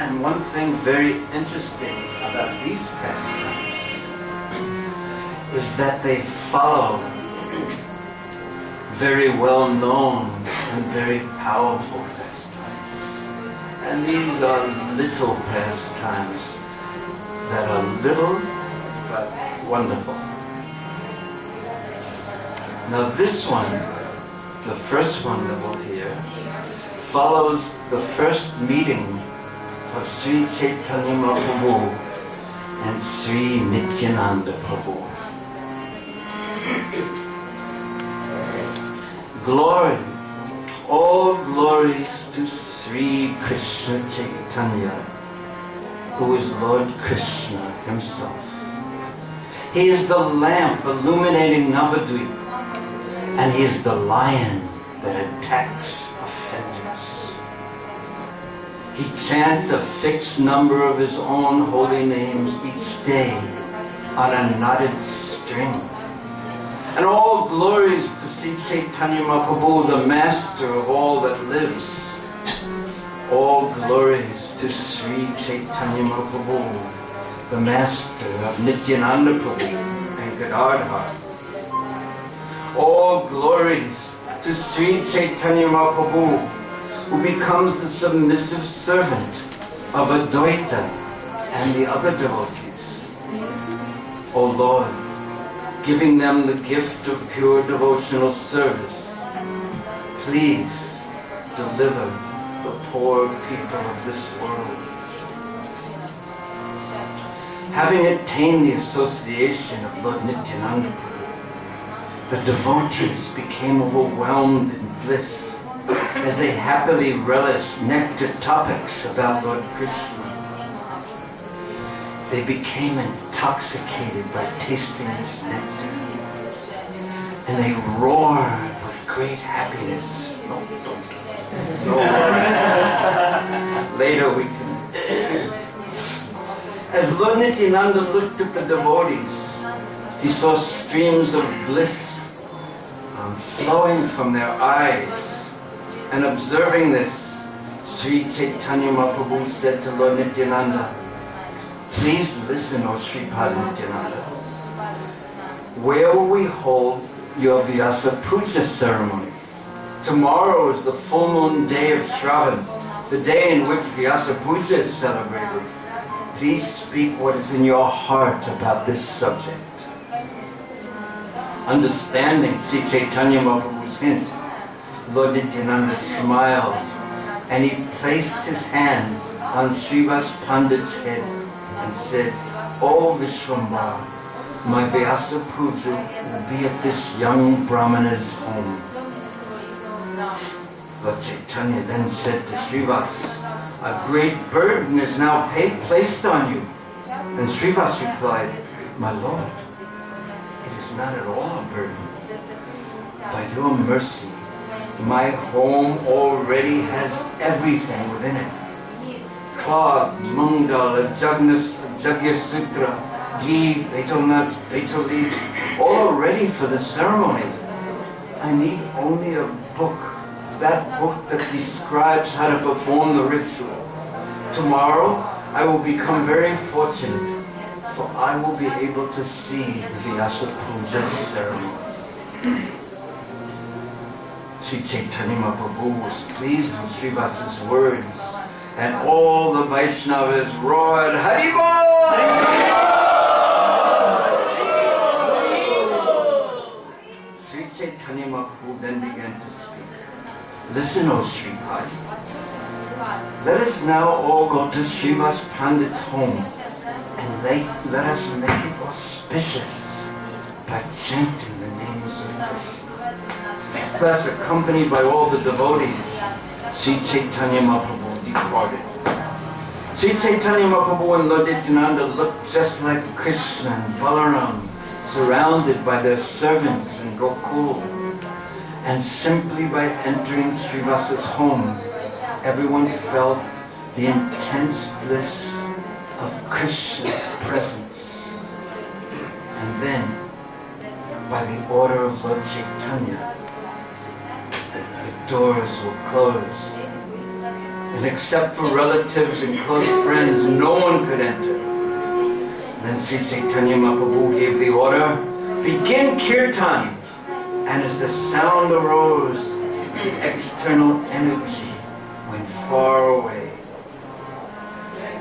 And one thing very interesting about these pastimes is that they follow very well-known and very powerful pastimes. And these are little pastimes that are little but wonderful. Now this one, the first one that we'll hear, follows the first meeting of Sri Caitanya Mahaprabhu and Sri Nityananda Prabhu. Glory, all glories to Sri Krishna Caitanya, who is Lord Krishna himself. He is the lamp illuminating Navadvip, and he is the lion that attacks offenders. He chants a fixed number of his own holy names each day on a knotted string. And all glories to Sri Caitanya Mahaprabhu, the master of all that lives. All glories to Sri Caitanya Mahaprabhu, the master of Nityananda Prabhu and Gadadhar. All glories to Sri Caitanya Mahaprabhu, who becomes the submissive servant of Advaita and the other devotees. O Lord, giving them the gift of pure devotional service, please deliver the poor people of this world. Having attained the association of Lord Nityananda Prabhu, the devotees became overwhelmed in bliss as they happily relished nectar topics about Lord Krishna. They became intoxicated by tasting this nectar, and they roared with great happiness. Later we can. As Lord Nityananda looked at the devotees, he saw streams of bliss flowing from their eyes. And observing this, Sri Caitanya Mahaprabhu said to Lord Nityananda, "Please listen, O Sripad Nityananda. Where will we hold your Vyasa Puja ceremony? Tomorrow is the full moon day of Shravan, the day in which Vyasa Puja is celebrated. Please speak what is in your heart about this subject." Understanding Sri Caitanya Mahaprabhu's hint, Lord Nityananda smiled and he placed his hand on Srivas Pandit's head and said, "O Vishwambara, my Vyasa Puja will be at this young Brahmana's home." Lord Chaitanya then said to Srivas, "A great burden is now placed on you." And Srivas replied, "My Lord, it is not at all a burden. By your mercy, my home already has everything within it. Cloth, Mangala, Jagya Sutra, ghee, betel nuts, betel leaves, all ready for the ceremony. I need only a book, that book that describes how to perform the ritual. Tomorrow, I will become very fortunate, for I will be able to see the Vyasa Puja ceremony." Sri Caitanya Mahaprabhu was pleased with Srivasa's words, and all the Vaishnavas roared, "Hari Bol! Sri Caitanya Mahaprabhu then began to speak. "Listen, O Sripad. Let us now all go to Srivas Pandit's home, and let us make it auspicious by chanting the names of Krishna." Thus, accompanied by all the devotees, Sri Caitanya Mahaprabhu departed. Sri Caitanya Mahaprabhu and Lord Nityananda looked just like Krishna and Balaram, surrounded by their servants in Gokul. And simply by entering Srivasa's home, everyone felt the intense bliss of Krishna's presence. And then, by the order of Lord Chaitanya, the doors were closed And except for relatives and close friends, no one could enter. Then Sri Caitanya Mahaprabhu gave the order, begin kirtan. And as the sound arose, the external energy went far away.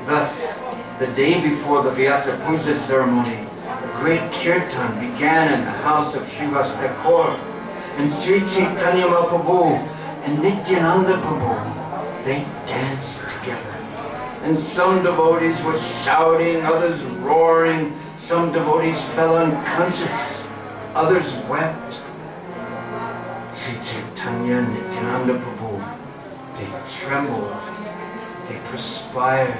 Thus, the day before the Vyasa Puja ceremony, a great kirtan began in the house of Srivas Thakur. And Sri Caitanya Mahaprabhu and Nityananda Prabhu, they danced together. And some devotees were shouting, others roaring. Some devotees fell unconscious, others wept. Sri Caitanya and Nityananda Prabhu, they trembled, they perspired,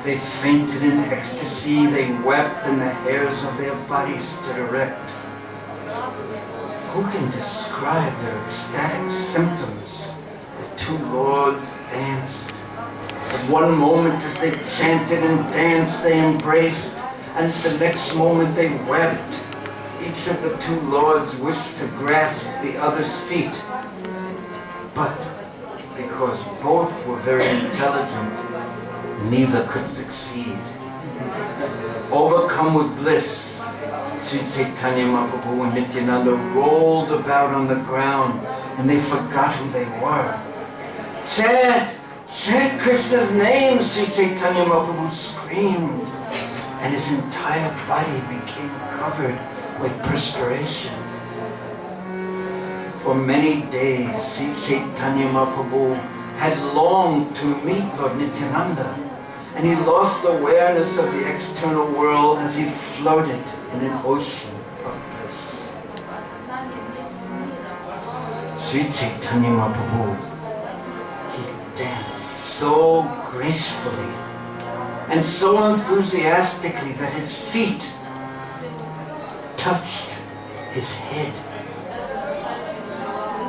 they fainted in ecstasy, they wept, and the hairs of their bodies stood erect. Who can describe their ecstatic symptoms? The two lords danced. At one moment as they chanted and danced, they embraced, and the next moment they wept. Each of the two lords wished to grasp the other's feet. But because both were very intelligent, neither could succeed. Overcome with bliss, Sri Caitanya Mahaprabhu and Nityananda rolled about on the ground, and they forgot who they were. Chant! Chant Krishna's name, Sri Caitanya Mahaprabhu screamed, and his entire body became covered with perspiration. For many days, Sri Caitanya Mahaprabhu had longed to meet Lord Nityananda, and he lost awareness of the external world as he floated in an ocean of bliss. Sri Caitanya Mahaprabhu, he danced so gracefully and so enthusiastically that his feet touched his head.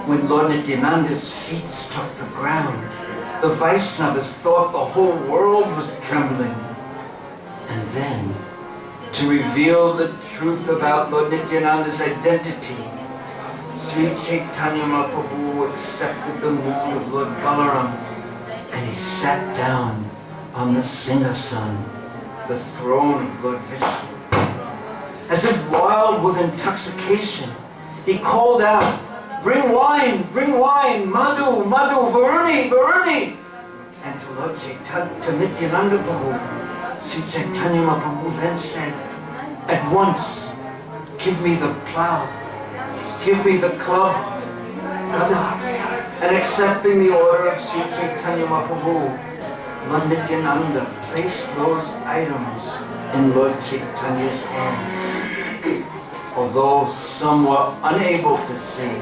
When Lord Nityananda's feet struck the ground, the Vaishnavas thought the whole world was trembling. And then, to reveal the truth about Lord Nityananda's identity, Sri Caitanya Mahaprabhu accepted the mood of Lord Balaram, and he sat down on the Singhasan, the throne of Lord Vishnu. As if wild with intoxication, he called out, bring wine, Madhu, Madhu, Varuni, Varuni. And to Lord Chaitanya, to Nityananda Prabhu, Sri Caitanya Mahaprabhu then said, at once, give me the plow, give me the club, Gada. And accepting the order of Sri Caitanya Mahaprabhu, Lord Nityananda placed those items in Lord Chaitanya's hands. Although some were unable to see,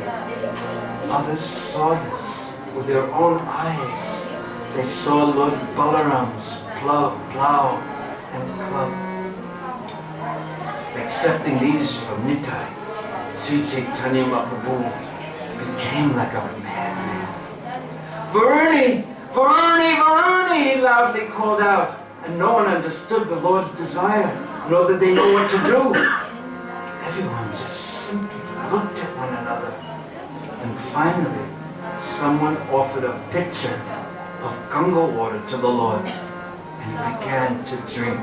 others saw this with their own eyes. They saw Lord Balaram's plow and club. Accepting these from Nitai, Sri Caitanya Mahaprabhu became like a madman. Varuni, Varuni, Varuni, he loudly called out, and no one understood the Lord's desire, nor did they know what to do. Everyone just simply looked at one another. And finally, someone offered a pitcher of Ganga water to the Lord, and he began to drink.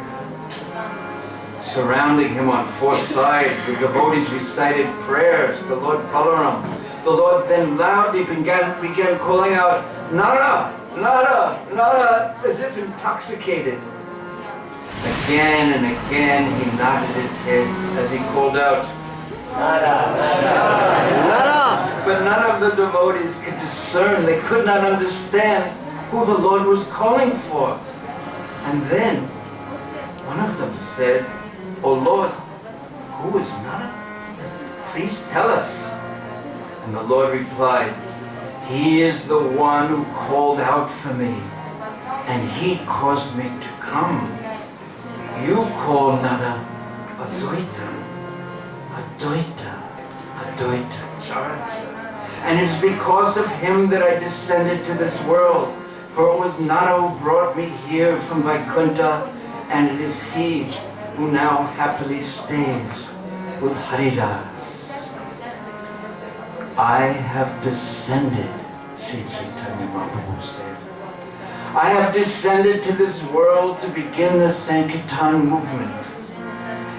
Surrounding him on four sides, the devotees recited prayers to Lord Balaram. The Lord then loudly began calling out, Nara, Nara, Nara, as if intoxicated. Again and again he nodded his head as he called out, Nara, Nara, Nara. But none of the devotees could discern. They could not understand who the Lord was calling for. And then one of them said, O Lord, who is Nara? Please tell us. And the Lord replied, he is the one who called out for me, and he caused me to come. You call Nara Advaita, Advaita, Advaita Character. And it is because of him that I descended to this world. For it was Nara who brought me here from Vaikuntha, and it is he who now happily stays with Haridas. I have descended, Sri Caitanya Mahaprabhu said, I have descended to this world to begin the Sankirtan movement.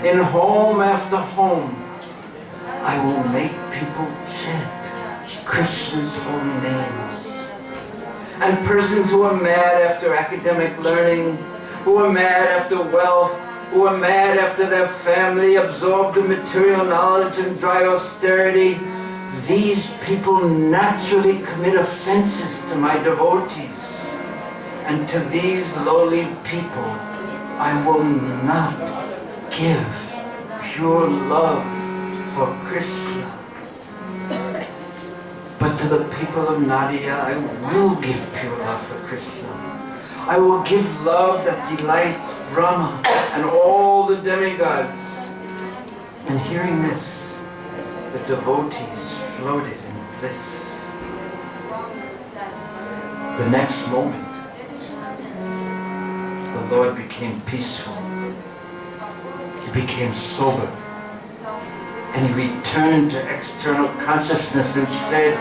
In home after home, I will make people chant Krishna's holy names. And persons who are mad after academic learning, who are mad after wealth, who are mad after their family, absorbed in material knowledge and dry austerity, these people naturally commit offenses to my devotees. And to these lowly people, I will not give pure love for Krishna. But to the people of Nadia, I will give pure love for Krishna. I will give love that delights Brahma and all the demigods. And hearing this, the devotees floated in bliss. The next moment, the Lord became peaceful. He became sober. And he returned to external consciousness and said,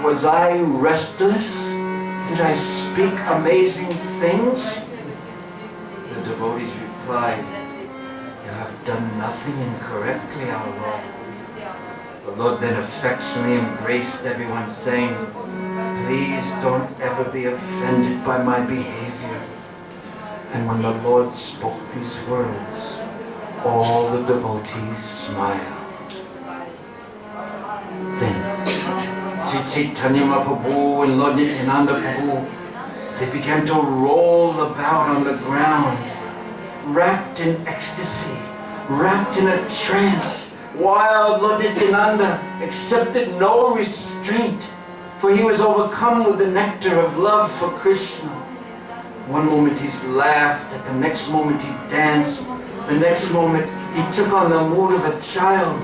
was I restless? Did I speak amazing things? The devotees replied, you have done nothing incorrectly, our Lord. The Lord then affectionately embraced everyone, saying, please don't ever be offended by my behavior. And when the Lord spoke these words, all the devotees smiled. Then, Sri Caitanya Mahaprabhu and Lord Nityananda Prabhu, they began to roll about on the ground, wrapped in ecstasy, wrapped in a trance, while Lord Nityananda accepted no restraint, for he was overcome with the nectar of love for Krishna. One moment he laughed, at the next moment he danced, the next moment he took on the mood of a child,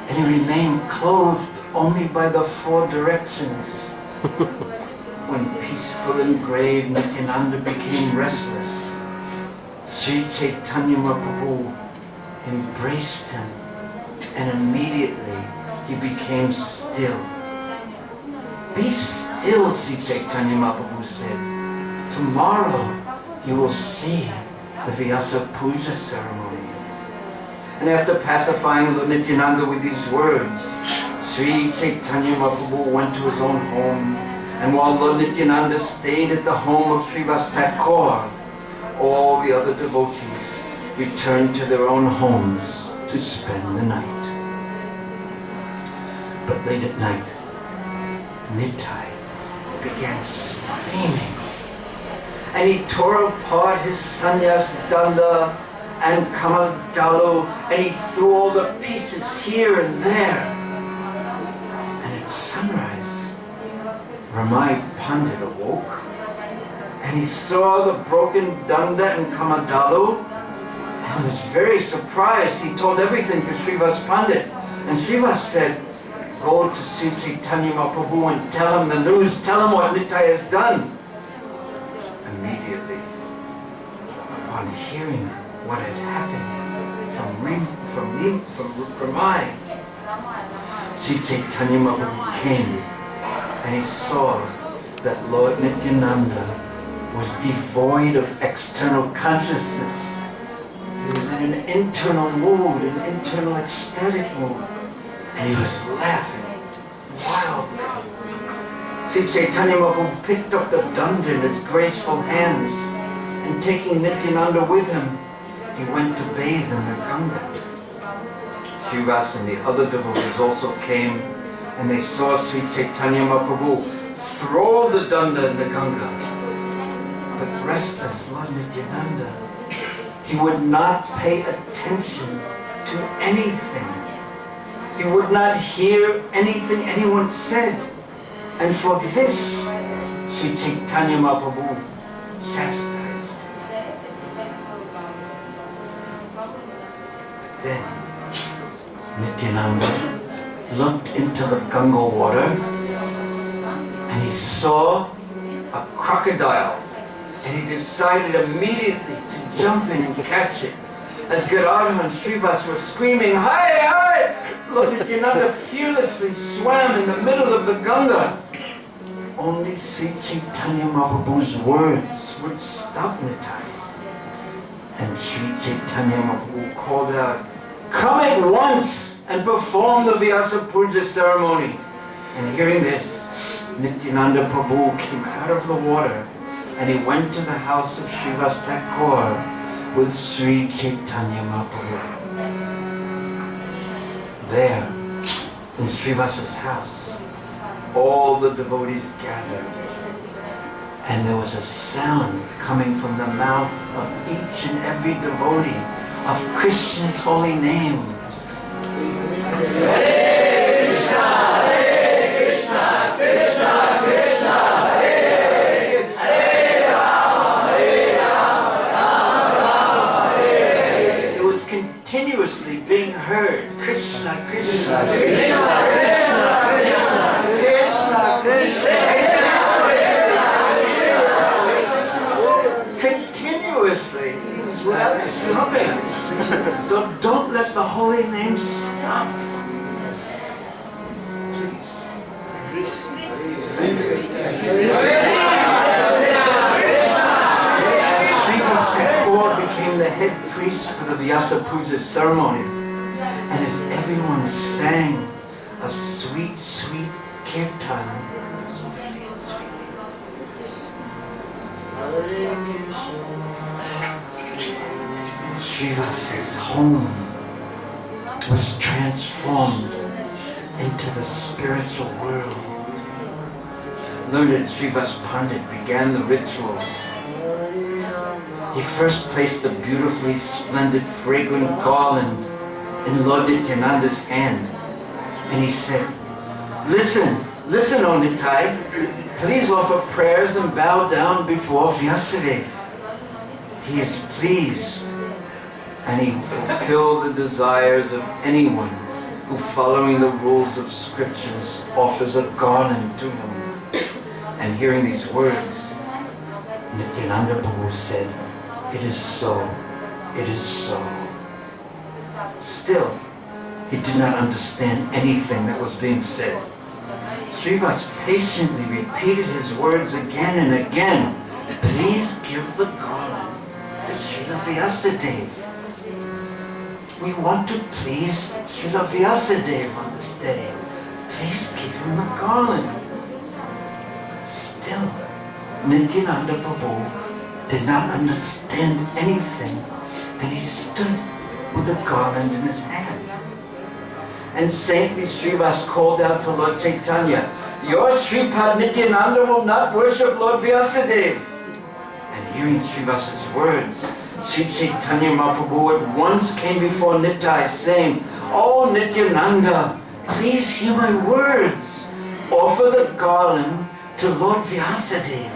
and he remained clothed only by the four directions. When peaceful and grave Nityananda became restless, Sri Caitanya Mahaprabhu embraced him, and immediately he became still. Be still, Sri Caitanya Mahaprabhu said. Tomorrow you will see the Vyasa Puja ceremony. And after pacifying Lord Nityananda with these words, Sri Caitanya Mahaprabhu went to his own home, and while Lord Nityananda stayed at the home of Srivas Thakur, all the other devotees returned to their own homes to spend the night. But late at night, Nitai began screaming, and he tore apart his sannyas danda and kamadalu, and he threw all the pieces here and there. And at sunrise, Ramai Pandit awoke, and he saw the broken danda and kamadalu, and he was very surprised. He told everything to Srivas Pandit, and Srivas said, go to Sri Caitanya Mahaprabhu and tell him the news, tell him what Nitai has done. Immediately, upon hearing what had happened from Ramai, Sri Caitanya Mahaprabhu came, and he saw that Lord Nityananda was devoid of external consciousness. He was in an internal mood, an internal ecstatic mood, and he was laughing wildly. Sri Caitanya Mahaprabhu picked up the danda in his graceful hands, and taking Nityananda with him, he went to bathe in the Ganga. Srivas and the other devotees also came, and they saw Sri Caitanya Mahaprabhu throw the danda in the Ganga. But restless Lord Nityananda, he would not pay attention to anything. He would not hear anything anyone said. And for this, Sri Caitanya Mahaprabhu chastised him. Then, Nityananda looked into the Ganga water, and he saw a crocodile, and he decided immediately to jump in and catch it. As Gadadhar and Srivas were screaming, "Hi, hi!" Lord Nityananda fearlessly swam in the middle of the Ganga. only Sri Caitanya Mahaprabhu's words would stop Nitai. And Sri Caitanya Mahaprabhu called out, "Come at once and perform the Vyasa Puja ceremony." And hearing this, Nityananda Prabhu came out of the water and he went to the house of Srivas Thakur with Sri Caitanya Mahaprabhu. There, in Srivasa's house, all the devotees gathered, and there was a sound coming from the mouth of each and every devotee of Krishna's holy names. Hare Krishna, Krishna Krishna, Hare Hare, Hare Rama, Hare. It was continuously being heard. Krishna, Krishna, Krishna, Krishna, Krishna, Krishna. Continuously, without stopping. So don't let the holy name stop. Srivas Thakur became the head priest for the Vyasa Puja ceremony, and as everyone sang a sweet, sweet kirtan, Srivas's home was transformed into the spiritual world. Learned Srivas Pandit began the rituals. He first placed the beautifully splendid fragrant garland in Lord Nityananda's hand, and he said, listen, O Nitai, please offer prayers and bow down before Vyasadeva. He is pleased, and he will fulfill the desires of anyone who, following the rules of scriptures, offers a garland to him. And hearing these words, Nityananda Prabhu said, "It is so, it is so." Still, he did not understand anything that was being said. Srivas patiently repeated his words again and again. "Please give the garland to Srila Vyasadeva. We want to please Srila Vyasadeva on this day. Please give him the garland." Still, Nityananda Prabhu did not understand anything, and he stood with a garland in his hand. And saintly Srivas called out to Lord Caitanya, "Your Sripad Nityananda will not worship Lord Vyasadeva." And hearing Srivas's words, Sri Caitanya Mahaprabhu at once came before Nitai, saying, "Oh Nityananda, please hear my words. Offer the garland to Lord Vyasadeva.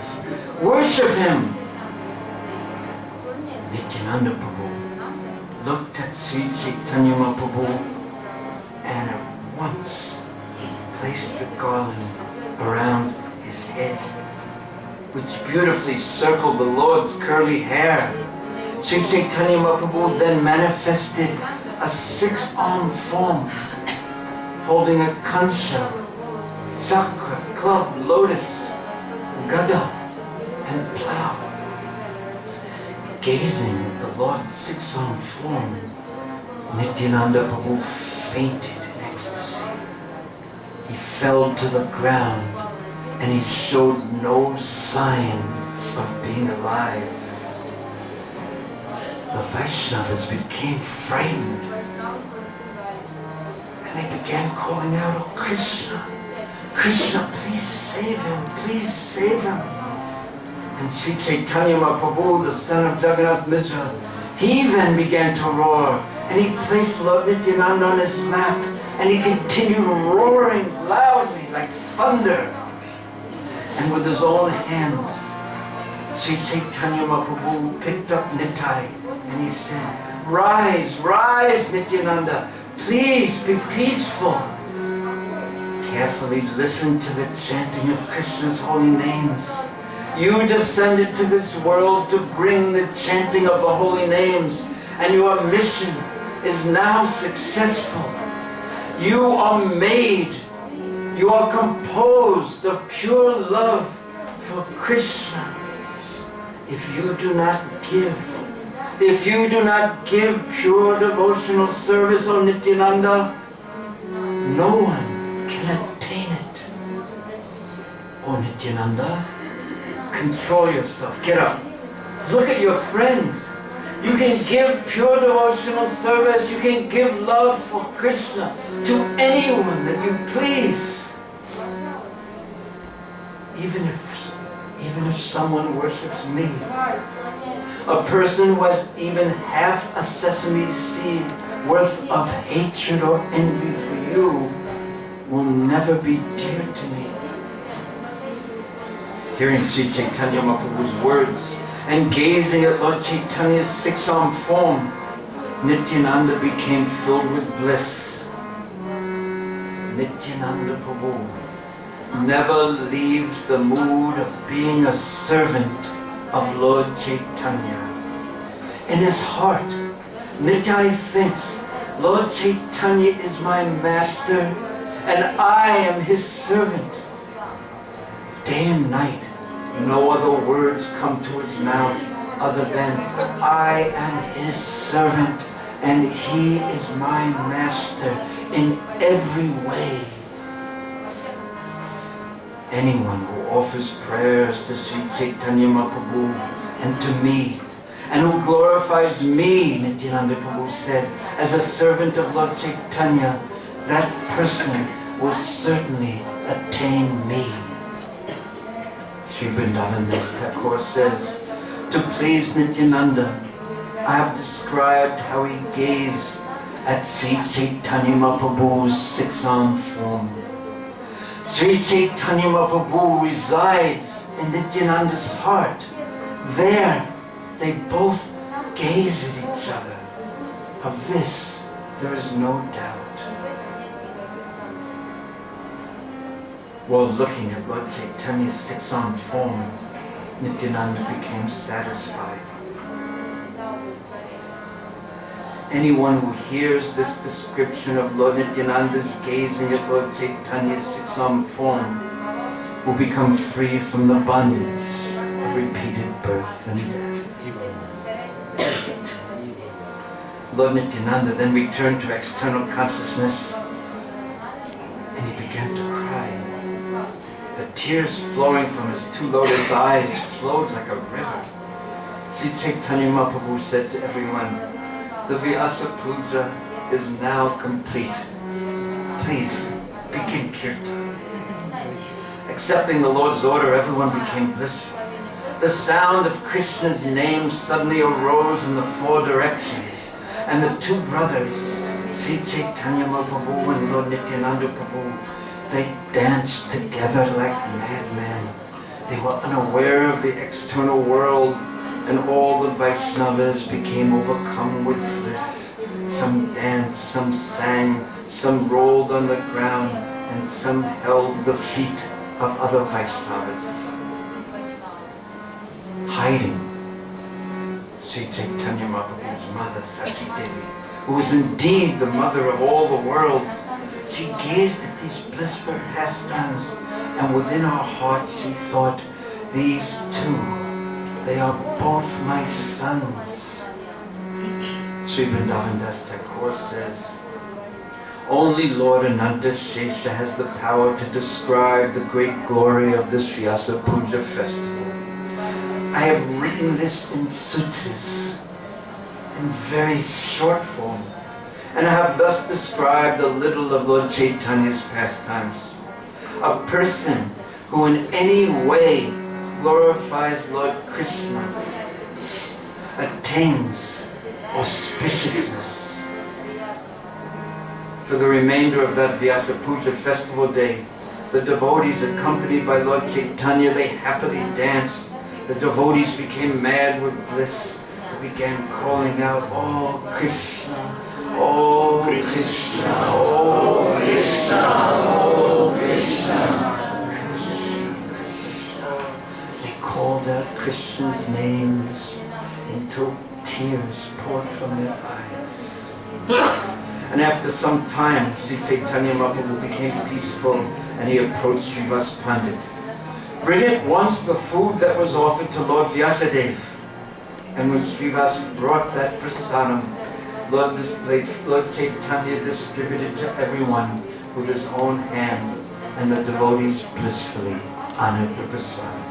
Worship him." Nityananda Prabhu looked at Sri Caitanya Mahaprabhu, and at once he placed the garland around his head, which beautifully circled the Lord's curly hair. Sri Caitanya Mahaprabhu then manifested a six-armed form, holding a kansha, chakra, club, lotus, gada, and plow. Gazing at the Lord's six-armed form, Nityananda Prabhu fainted in ecstasy. He fell to the ground, and he showed no sign of being alive. The Vaishnavas became frightened, and they began calling out, "Oh Krishna, Krishna, please save him, please save him." And Sri Caitanya Mahaprabhu, the son of Jagannath Mishra, he then began to roar, and he placed Lord Nityananda on his lap, and he continued roaring loudly like thunder. And with his own hands, Sri Caitanya Mahaprabhu picked up Nitai, and he said, "Rise, rise, Nityananda, please be peaceful. Carefully listen to the chanting of Krishna's holy names. You descended to this world to bring the chanting of the holy names, and your mission is now successful. You are made You are composed of pure love for Krishna. If you do not give pure devotional service, O Nityananda, no one can attain it. O Nityananda, control yourself. Get up. Look at your friends. You can give pure devotional service. You can give love for Krishna to anyone that you please. Even if someone worships me. A person who has even half a sesame seed worth of hatred or envy for you will never be dear to me. Hearing Sri Caitanya Mahaprabhu's words and gazing at Lord Chaitanya's six-armed form, Nityananda became filled with bliss. Nityananda Prabhu never leaves the mood of being a servant of Lord Chaitanya. In his heart, Nitai thinks, Lord Chaitanya is my master and I am his servant. Day and night, no other words come to his mouth other than, I am his servant and he is my master in every way. Anyone who offers prayers to Sri Caitanya Mahaprabhu and to me, and who glorifies me, Nityananda Prabhu said, as a servant of Lord Chaitanya, that person will certainly attain me. Sri Vrindavan Das Thakur says, to please Nityananda, I have described how he gazed at Sri Caitanya Mahaprabhu's six-armed form. Sri Caitanya Mahaprabhu resides in Nityananda's heart. There, they both gaze at each other. Of this, there is no doubt. While looking at Lord Chaitanya's six-armed form, Nityananda became satisfied. Anyone who hears this description of Lord Nityananda's gazing at Lord Chaitanya's six-armed form will become free from the bondage of repeated birth and death. Lord Nityananda then returned to external consciousness and he began to cry. The tears flowing from his two lotus eyes flowed like a river. Sri Caitanya Mahaprabhu said to everyone, the Vyasa Puja is now complete. Please, begin Kirtan. Accepting the Lord's order, everyone became blissful. The sound of Krishna's name suddenly arose in the four directions, and the two brothers, Sri Caitanya Mahaprabhu and Lord Nityananda Prabhu, they danced together like madmen. They were unaware of the external world, and all the Vaishnavas became overcome with bliss. Some danced, some sang, some rolled on the ground, and some held the feet of other Vaishnavas. Hiding, Sri Caitanya Mahaprabhu's mother, Sati Devi, who was indeed the mother of all the worlds, she gazed at these blissful pastimes, and within her heart she thought, these two, they are both my sons. Sri Vrindavan Das Thakur says, only Lord Ananta Shesha has the power to describe the great glory of this Vyasa Puja festival. I have written this in sutras, in very short form, and I have thus described a little of Lord Chaitanya's pastimes. A person who in any way glorifies Lord Krishna attains auspiciousness. For the remainder of that Vyasa Puja festival day, the devotees accompanied by Lord Caitanya, they happily danced. The devotees became mad with bliss. They began calling out, oh Krishna, oh Krishna, oh Krishna, oh Krishna. They called out Krishna's names until tears poured from their eyes. And after some time, Sri Caitanya Mahaprabhu became peaceful and he approached Srivas Pandit. Bring at once the food that was offered to Lord Vyasadeva. And when Srivas brought that prasadam, Lord Caitanya distributed to everyone with his own hand, and the devotees blissfully honored the prasadam.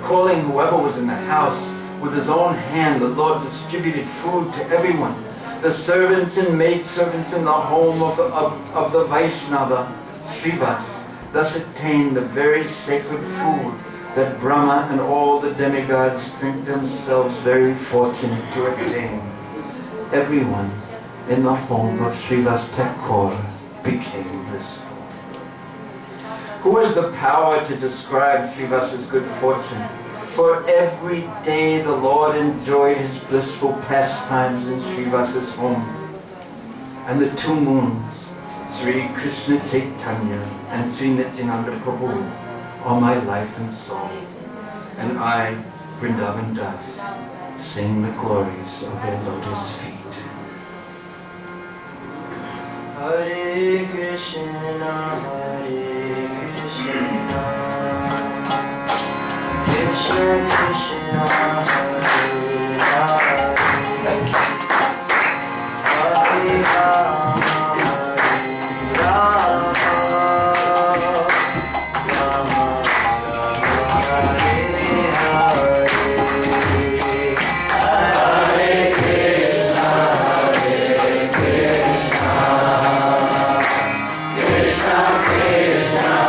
Calling whoever was in the house, with his own hand, the Lord distributed food to everyone. The servants and maidservants in the home of the Vaishnava, Srivas, thus attained the very sacred food that Brahma and all the demigods think themselves very fortunate to attain. Everyone in the home of Srivas Thakur became blissful. Who has the power to describe Srivas's good fortune? For every day the Lord enjoyed his blissful pastimes in Srivas's home. And the two moons, Sri Krishna Caitanya and Sri Nityananda Prabhu, are my life and soul. And I, Vrindavan Das, sing the glories of their lotus feet. Hare Krishna, Hare Krishna, Krishna Krishna, Hare Hare, Hare Rama, Hare Rama, Rama Rama, Hare Hare, Hare Krishna, Hare Krishna,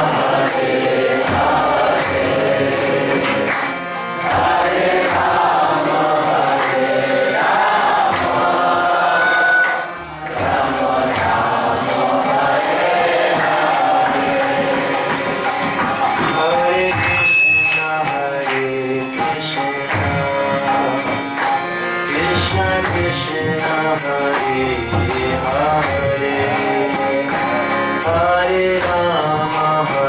Krishna Krishna, Hare Hare, Hare Rama, Hare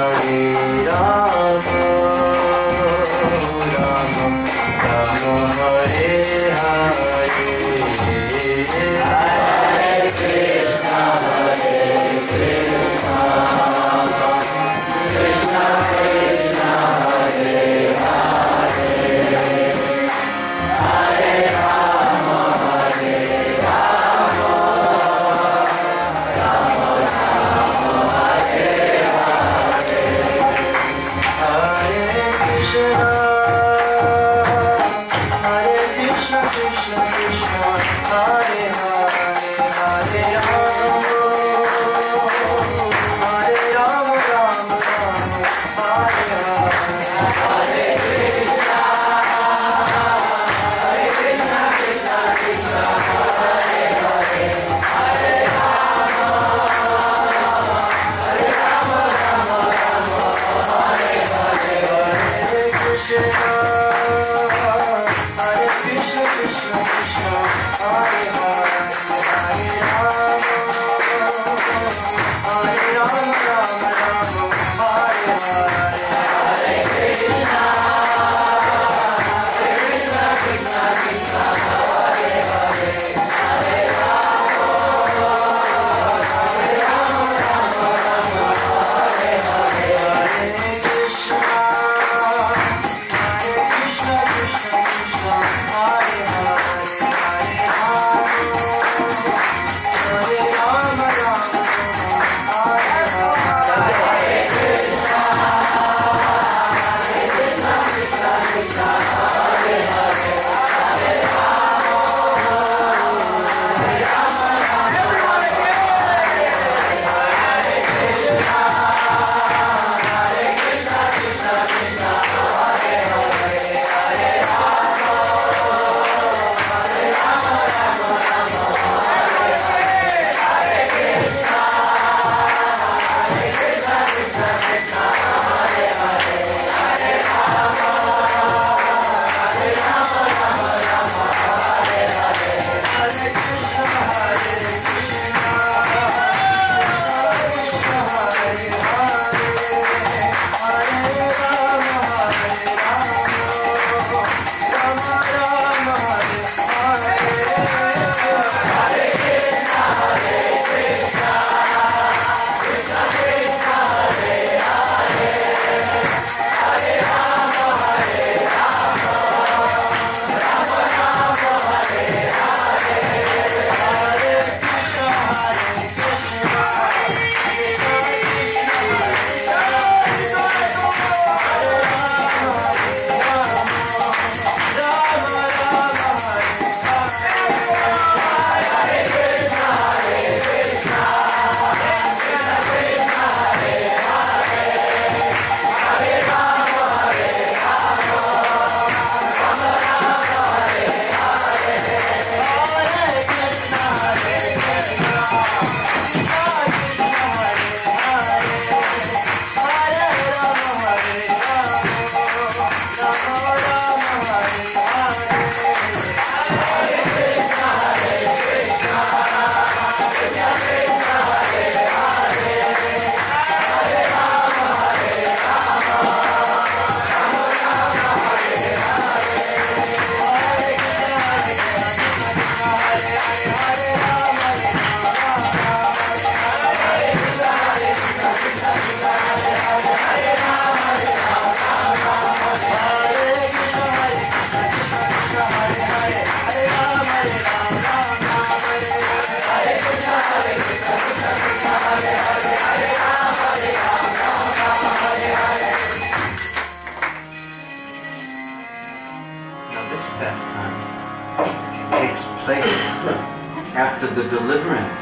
the deliverance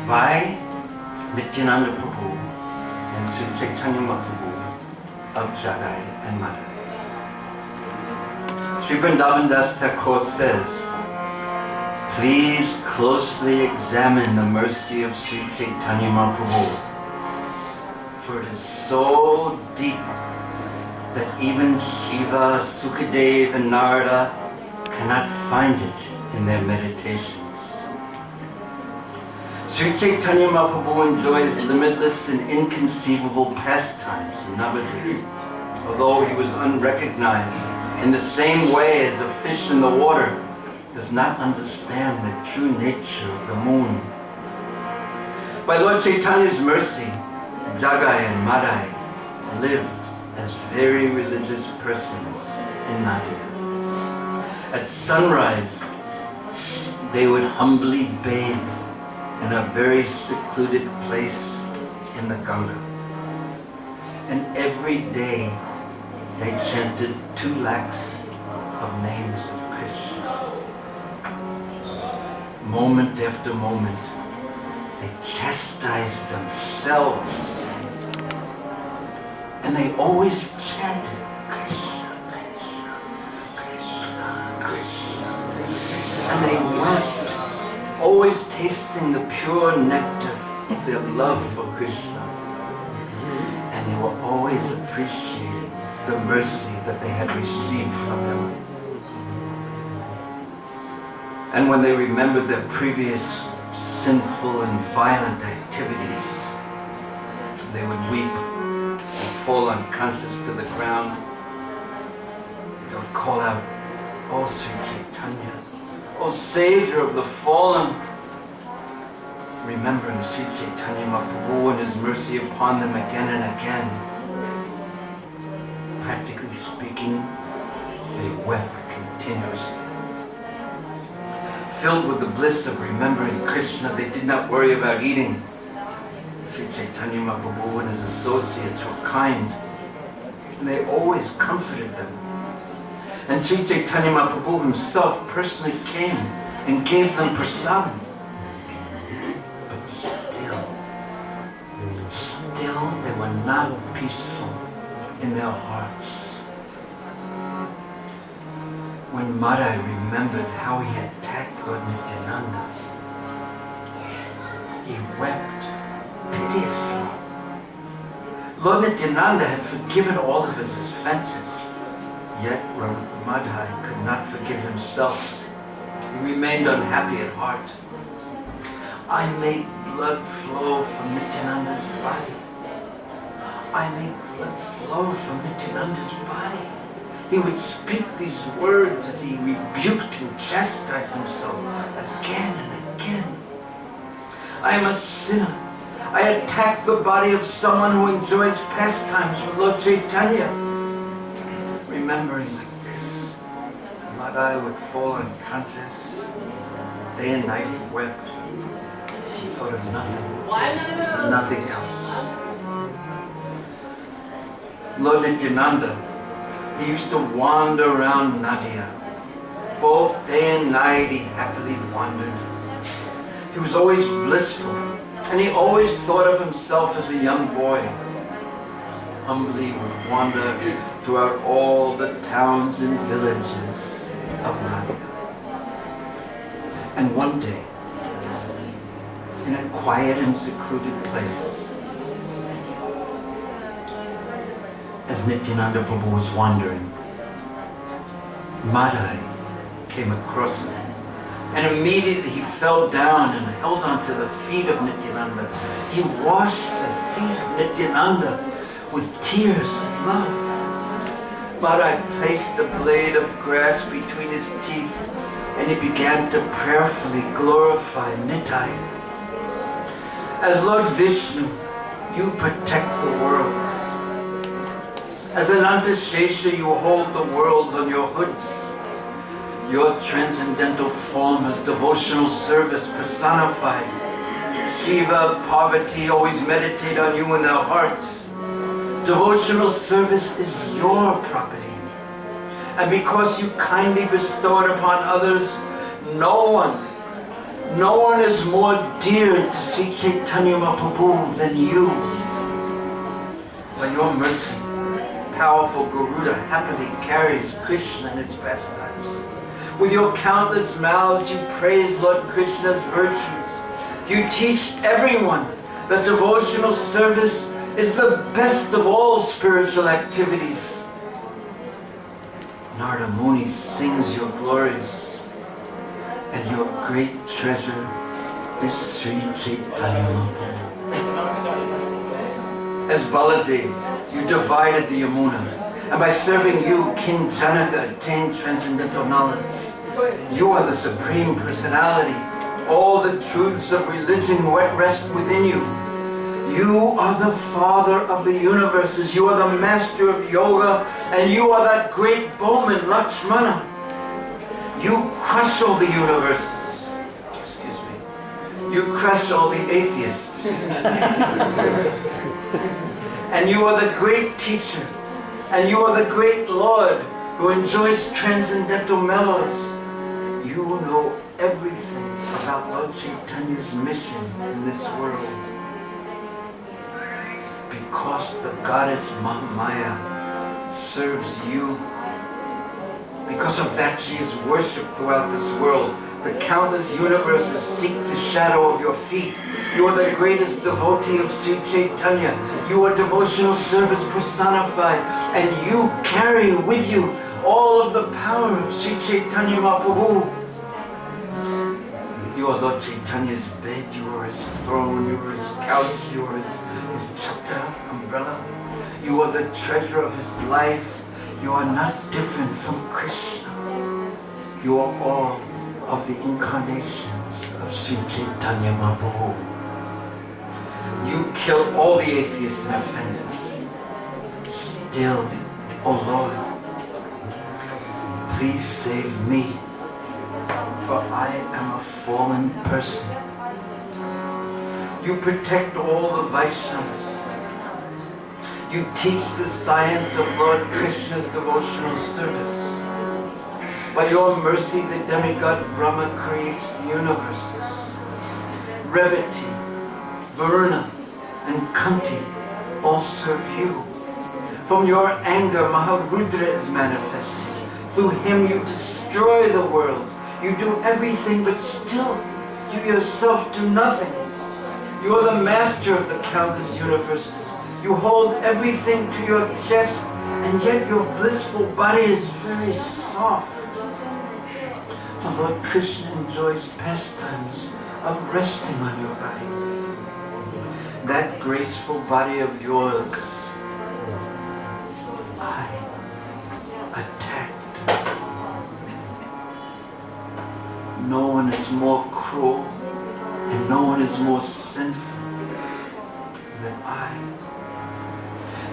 by Nityananda Prabhu and Sri Caitanya Mahaprabhu of Jagai and Madhai. Sri Vrindavan Das Thakur says, please closely examine the mercy of Sri Caitanya Mahaprabhu, for it is so deep that even Shiva, Sukadev and Narada cannot find it in their meditations. Sri Caitanya Mahaprabhu enjoys limitless and inconceivable pastimes in Navadvip, although he was unrecognized in the same way as a fish in the water does not understand the true nature of the moon. By Lord Chaitanya's mercy, Jagai and Madhai lived as very religious persons in Nadia. At sunrise, they would humbly bathe in a very secluded place in the Ganga. And every day they chanted 2 lakhs of names of Krishna. Moment after moment, they chastised themselves. And they always chanted Krishna, Krishna, Krishna, Krishna. And they wept, always tasting the pure nectar of their love for Krishna. And they were always appreciating the mercy that they had received from him. And when they remembered their previous sinful and violent activities, they would weep and fall unconscious to the ground. They would call out, "Oh Sri Caitanya, oh Savior of the fallen," remembering Sri Caitanya Mahaprabhu and his mercy upon them again and again. Practically speaking, they wept continuously. Filled with the bliss of remembering Krishna, they did not worry about eating. Sri Caitanya Mahaprabhu and his associates were kind, and they always comforted them. And Sri Caitanya Mahaprabhu himself personally came and gave them prasadam. But still they were not peaceful in their hearts. When Madhai remembered how he had attacked Lord Nityananda, he wept piteously. Lord Nityananda had forgiven all of his offenses, yet Madhai could not forgive himself. He remained unhappy at heart. "I made blood flow from Nityananda's body. I made blood flow from Nityananda's body." He would speak these words as he rebuked and chastised himself again and again. "I am a sinner. I attacked the body of someone who enjoys pastimes with Lord Chaitanya." Remembering like this, Madhai would fall unconscious. Day and night he wept. He thought of nothing else. Lord Nityananda, he used to wander around Nadia. Both day and night he happily wandered. He was always blissful, and he always thought of himself as a young boy. Humbly would wander throughout all the towns and villages of Nadia. And one day, in a quiet and secluded place, as Nityananda Prabhu was wandering, Madhai came across him, and immediately he fell down and held onto the feet of Nityananda. He washed the feet of Nityananda with tears of love. Madhai placed a blade of grass between his teeth, and he began to prayerfully glorify Nitai. As Lord Vishnu, you protect the worlds. As Ananta Shesha, you hold the worlds on your hoods. Your transcendental form is devotional service personified. Shiva, Parvati always meditate on you in their hearts. Devotional service is your property. And because you kindly bestow it upon others, no one No one is more dear to Sri Caitanya Mahaprabhu than you. By your mercy, powerful Garuda happily carries Krishna in its pastimes. With your countless mouths you praise Lord Krishna's virtues. You teach everyone that devotional service is the best of all spiritual activities. Narada Muni sings your glories, and your great treasure is Sri Caitanya Mahaprabhu. As Baladev, you divided the Yamuna, and by serving you, King Janaka attained transcendental knowledge. You are the Supreme Personality. All the truths of religion rest within you. You are the Father of the universes. You are the Master of Yoga, and you are that great bowman, Lakshmana. You crush all the universes. Excuse me. You crush all the atheists. And you are the great teacher. And you are the great Lord who enjoys transcendental mellows. You know everything about Lord Chaitanya's mission in this world. Because the goddess Mahamaya serves you. Because of that, she is worshipped throughout this world. The countless universes seek the shadow of your feet. You are the greatest devotee of Sri Caitanya. You are devotional service personified, and you carry with you all of the power of Sri Caitanya Mahaprabhu. You are Lord Chaitanya's bed, you are his throne, you are his couch, you are his chapter, umbrella. You are the treasure of his life. You are not different from Krishna. You are all of the incarnations of Sri Caitanya Mahaprabhu. You kill all the atheists and offenders. Still, O Lord, please save me, for I am a fallen person. You protect all the Vaishnavas. You teach the science of Lord Krishna's devotional service. By your mercy, the demigod Brahma creates the universes. Revati, Varuna, and Kanti all serve you. From your anger, Maharudra is manifested. Through him you destroy the world. You do everything, but still you yourself do nothing. You are the master of the countless universes. You hold everything to your chest, and yet your blissful body is very soft. The Lord Krishna enjoys pastimes of resting on your body. That graceful body of yours, I attacked. No one is more cruel, and no one is more sinful than I.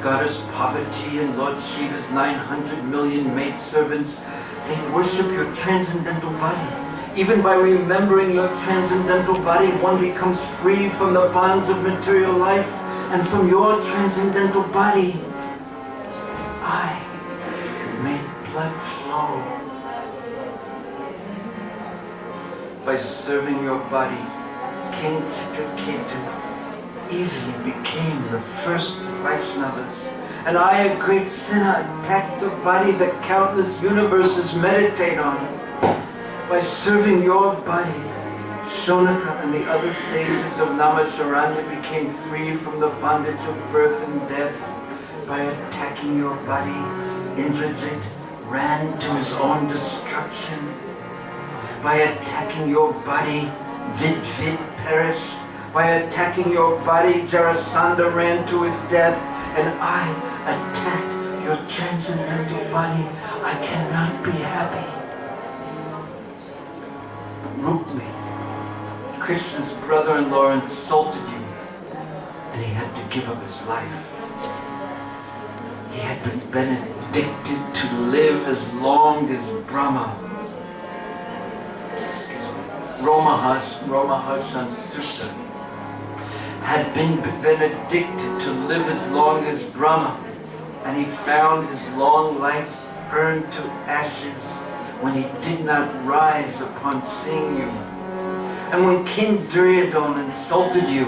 Goddess Parvati and Lord Shiva's 900 million maidservants, they worship your transcendental body. Even by remembering your transcendental body, one becomes free from the bonds of material life, and from your transcendental body, I made blood flow. By serving your body, King Chitraketu easily became the first Vaishnavas. And I, a great sinner, attacked the body that countless universes meditate on. By serving your body, Shonaka and the other sages of Namasharanya became free from the bondage of birth and death. By attacking your body, Indrajit ran to his own destruction. By attacking your body, Vidvid perished. By attacking your body, Jarasandha ran to his death. And I attacked your transcendental body. I cannot be happy. Rukmi, Krishna's brother-in-law, insulted you, and he had to give up his life. He had been benedicted to live as long as Brahma. Romaharshan Sutta had been benedicted to live as long as Brahma, and he found his long life burned to ashes when he did not rise upon seeing you. And when King Duryodhana insulted you,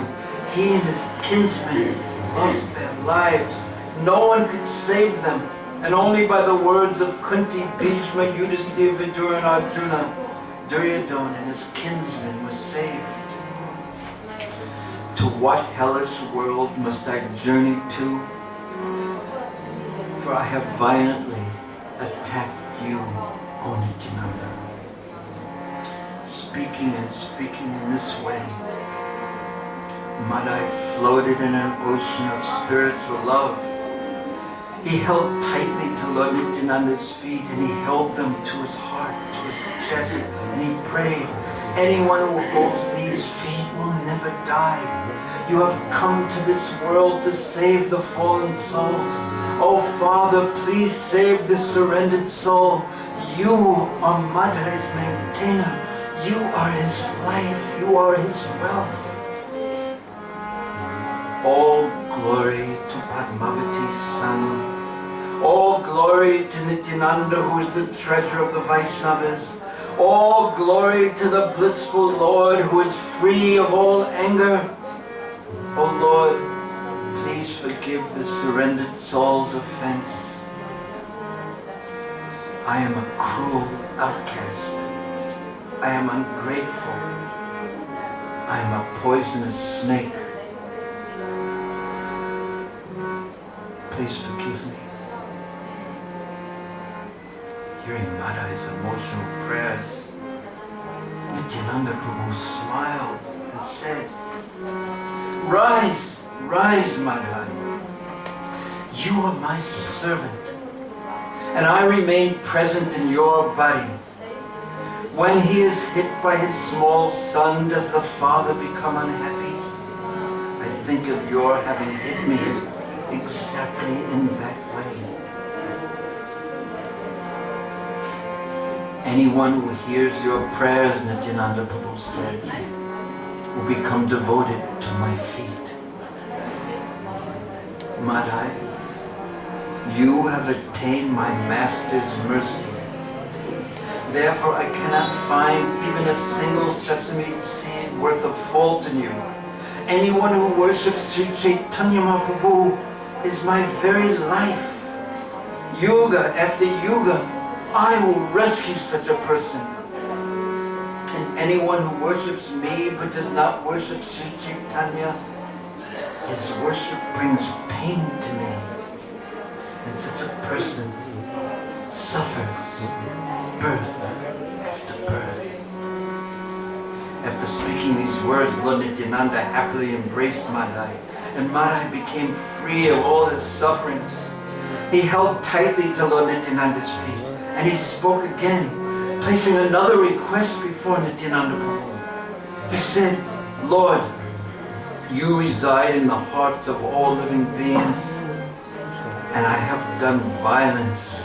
he and his kinsmen lost their lives. No one could save them, and only by the words of Kunti, Bhishma, Yudhisthira, Vidura, and Arjuna, Duryodhana and his kinsmen were saved. To what hellish world must I journey to? For I have violently attacked you, O Nityananda. Speaking in this way, Madai floated in an ocean of spiritual love. He held tightly to Lord Nityananda's feet, and he held them to his heart, to his chest, and he prayed, anyone who holds these feet will never die. You have come to this world to save the fallen souls. Oh Father, please save this surrendered soul. You are Madai's maintainer. You are his life. You are his wealth. All glory to Padmavati's son. All glory to Nityananda, who is the treasure of the Vaishnavas. All glory to the blissful Lord, who is free of all anger. O Lord, please forgive the surrendered soul's offense. I am a cruel outcast. I am ungrateful. I am a poisonous snake. Please forgive me. Hearing Madai's emotional prayers, Nityananda Prabhu smiled and said, Rise, rise, Madai. You are my servant, and I remain present in your body. When he is hit by his small son, does the father become unhappy? I think of your having hit me exactly in that way. Anyone who hears your prayers, Nityananda Prabhu said, will become devoted to my feet. Madai, you have attained my master's mercy. Therefore I cannot find even a single sesame seed worth of fault in you. Anyone who worships Sri Caitanya Mahaprabhu is my very life. Yuga after yuga, I will rescue such a person. And anyone who worships me but does not worship Sri Caitanya, his worship brings pain to me. And such a person suffers birth after birth. After speaking these words, Lord Nityananda happily embraced Madai, and Madai became free of all his sufferings. He held tightly to Lord Nityananda's feet, and he spoke again, placing another request before Nityananda Prabhu. He said, Lord, you reside in the hearts of all living beings, and I have done violence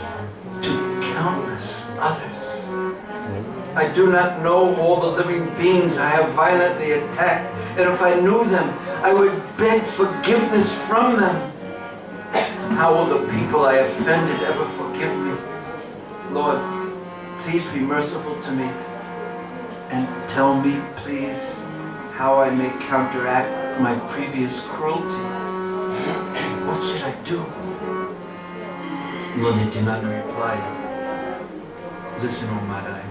to countless others. I do not know all the living beings I have violently attacked, and if I knew them, I would beg forgiveness from them. How will the people I offended ever forgive me? Lord, please be merciful to me, and tell me, please, how I may counteract my previous cruelty. What should I do? Lord Nityananda replied, listen, O Madai.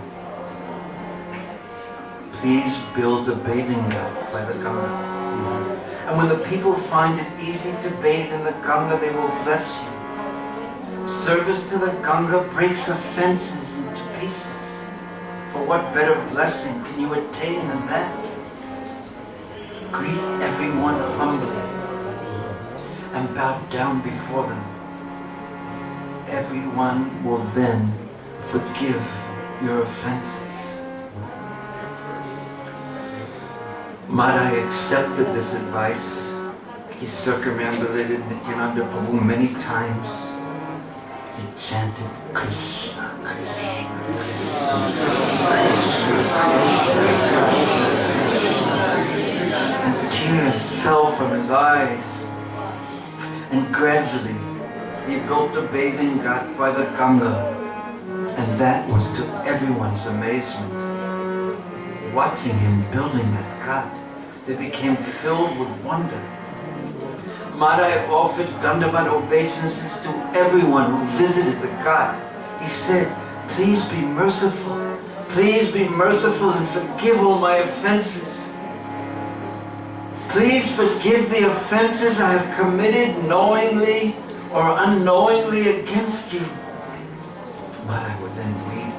Please build a bathing ghat by the Ganga. And when the people find it easy to bathe in the Ganga, they will bless you. Service to the Ganga breaks offenses into pieces. For what better blessing can you attain than that? Greet everyone humbly and bow down before them. Everyone will then forgive your offenses. Madai accepted this advice. He circumambulated Nityananda Prabhu many times. He chanted Krishna, Krishna, and tears fell from his eyes. And gradually he built a bathing ghat by the Ganga, and that was to everyone's amazement. watching him building that ghat. They became filled with wonder. Madai offered Dandavat obeisances to everyone who visited the ghat. He said, please be merciful. Please be merciful and forgive all my offenses. Please forgive the offenses I have committed knowingly or unknowingly against you. Madai would then weep,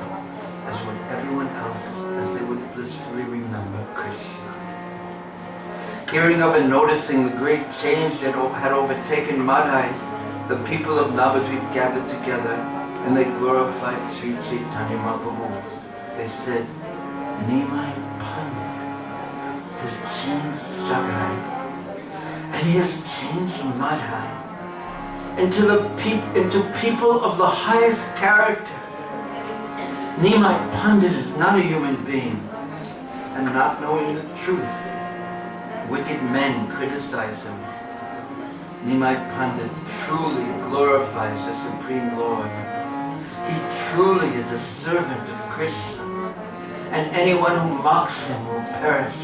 as would everyone else, as they would blissfully remember Krishna. Hearing of and noticing the great change that had overtaken Madai, the people of Navadvip gathered together and they glorified Sri Caitanya Mahaprabhu. They said, Nimai Pandit has changed Jagai and he has changed Madai into people of the highest character. Nimai Pandit is not a human being, and not knowing the truth, wicked men criticize him. Nimai Pandit truly glorifies the Supreme Lord. He truly is a servant of Krishna, and anyone who mocks him will perish.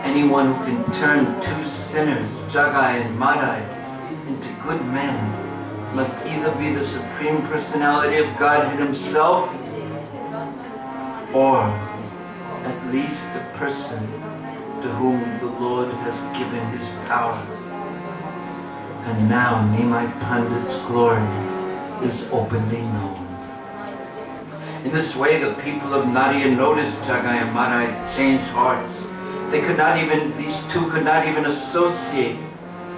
Anyone who can turn two sinners, Jagai and Madai, into good men must either be the Supreme Personality of Godhead himself, or at least a person to whom the Lord has given his power. And now Nimai Pandit's glory is openly known. In this way, the people of Nadia noticed Jagai and Madai's changed hearts. These two could not even associate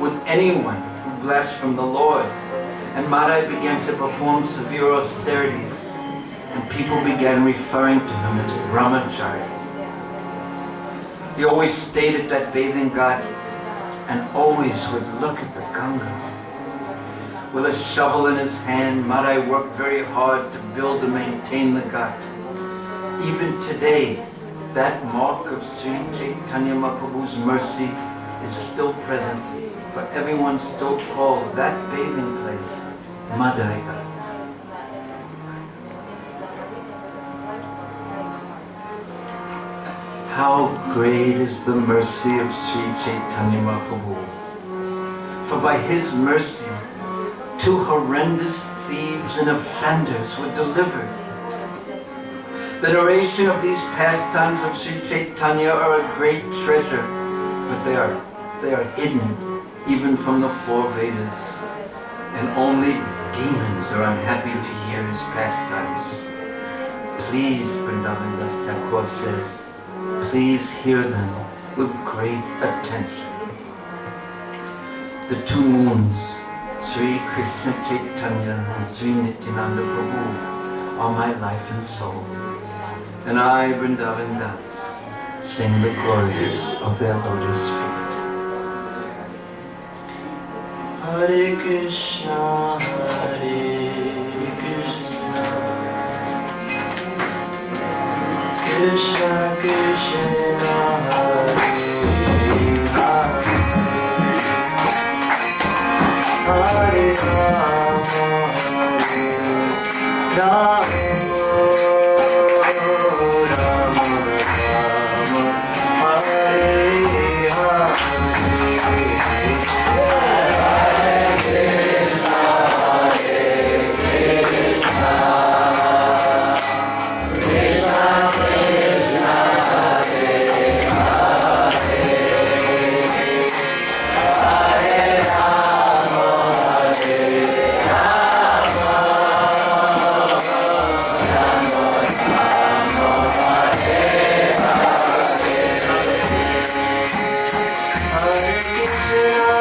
with anyone who blasphemed the Lord. And Madai began to perform severe austerities, and people began referring to him as brahmachari. He always stayed at that bathing ghat and always would look at the Ganga. With a shovel in his hand, Madai worked very hard to build and maintain the ghat. Even today, that mark of Sri Caitanya Mahaprabhu's mercy is still present, but everyone still calls that bathing place Madai Ghat. How great is the mercy of Sri Caitanya Mahaprabhu. For by his mercy, two horrendous thieves and offenders were delivered. The narration of these pastimes of Sri Caitanya are a great treasure, but they are hidden even from the four Vedas, and only demons are unhappy to hear his pastimes. Please, Vrindavan Das Thakur says, please hear them with great attention. The two moons, Sri Krishna Caitanya and Sri Nityananda Prabhu, are my life and soul. And I, Vrindavan Das, sing the glories of their lotus feet. Hare Krishna, Hare Krishna, Krishna Krishna, Hare Hare, Hare Rama, Hare Rama. Hare Krishna,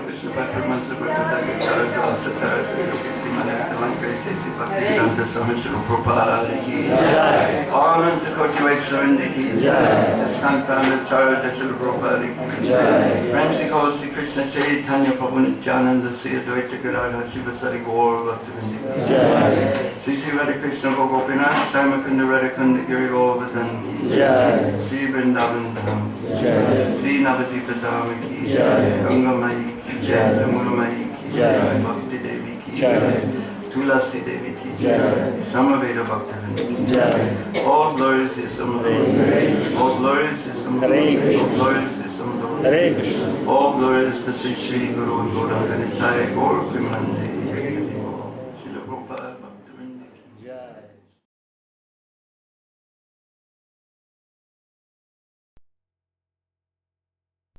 Vishnu Bhakti Mansa Bhakti Gachara Satara Sri Manasa Lankai Sesi Bhakti Vedanta Swami Srila Prabhupada Ki Jai. Ananta Koti Vaishnavindi Ki Jai. Skantananda Charya Srila Prabhupada Ki Jai. Prem Se Kaur Sri Krishna Caitanya Prabhu Nityananda Sri Advaita Gadadhar Shivasari Gaur Bhaktivinoda Ki Jai. Sri Sri Radha Krishna Gopinath Damakunda Radhakunda Giri Govardhan Ki Jai. Sri Vrindavan Dham Ki Jai. Sri Navadvipa Dham Ki Jai. Ganga Mai Ki Jai. Jamuna Mai Ki Jai. Bhakti Devi Ki Jai. Tulasi Devi Ki Jai. Samaveda Bhaktivinoda Ki Jai. All glories is some Lord. All glories is some Lord. All glories is some Lord. All glories to Sri Sri Guru Gauranga Nitai Gaur Premanande.